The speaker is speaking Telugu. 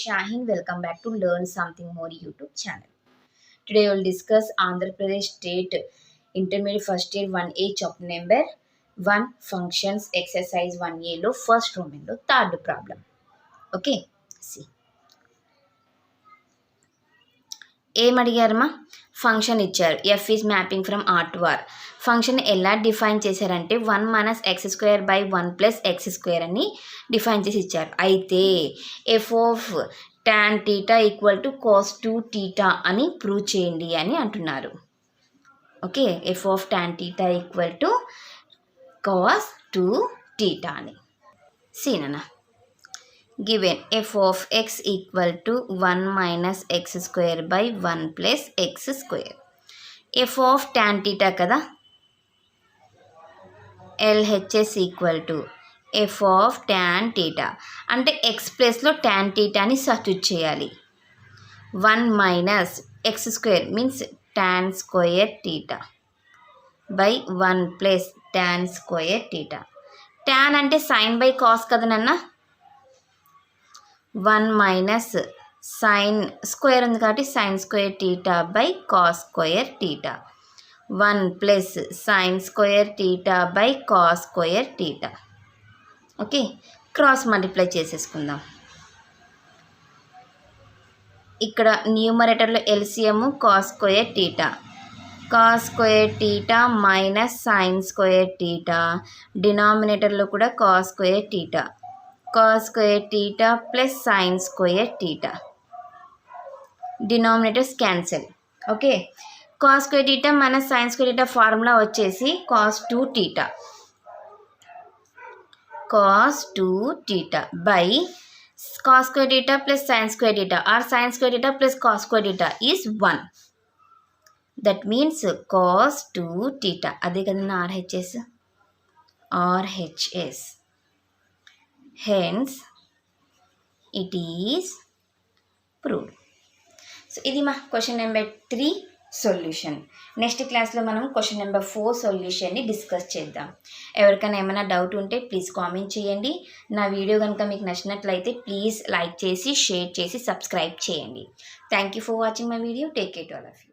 Shaheen. Welcome back to Learn Something More YouTube channel. Today we will discuss Andhra Pradesh State Intermediate First Year 1A chapter number 1 functions exercise 1A lo first Roman lo third problem. Okay, see. ఏం అడిగారమ్మా? ఫంక్షన్ ఇచ్చారు. F is mapping from R to R. Function ఎలా డిఫైన్ చేశారంటే 1 - x² + 1 + x² అని డిఫైన్ చేసి ఇచ్చారు. అయితే f of tan theta equal to cos 2θ అని ప్రూవ్ చేయండి అని అంటున్నారు. Okay, f of tan theta equal to cos 2θ అని. సీనా given f of x equal to 1 - x² / 1 + x². f of tan theta కదా, LHS equal to f of tan theta అంటే x ప్లేస్లో tan theta ని సబ్స్టిట్యూట్ చేయాలి. 1 - x² means tan square theta / 1 + tan square theta. tan అంటే sin by cos కదా నాన్న. 1 - sin స్క్వేర్ ఉంది కాబట్టి sin square theta / cos square theta. 1 + sin square theta / cos square theta. Okay, cross multiply చేసేసుకుందాం. ఇక్కడ న్యూమరేటర్లో LCM cos square theta. cos square theta - sin square theta. డినామినేటర్లో కూడా cos square theta. cos square theta plus sin square theta. Denominators cancel. Okay, cos square theta - sin square theta formula వచ్చేసి cos 2θ. cos 2θ by cos square theta plus sin square theta or sin square theta plus cos square theta is 1. That means cos 2θ. అదే కదన్నా RHS. RHS. Hence, it is proved. So ఇది మా క్వశ్చన్ నెంబర్ 3 సొల్యూషన్. నెక్స్ట్ క్లాస్లో మనం క్వశ్చన్ నెంబర్ 4 సొల్యూషన్ని డిస్కస్ చేద్దాం. ఎవరికైనా ఏమైనా డౌట్ ఉంటే ప్లీజ్ కామెంట్ చేయండి. నా వీడియో కనుక మీకు నచ్చినట్లయితే ప్లీజ్ లైక్ చేసి, షేర్ చేసి, సబ్స్క్రైబ్ చేయండి. Thank you for watching my video. Take care to all of you.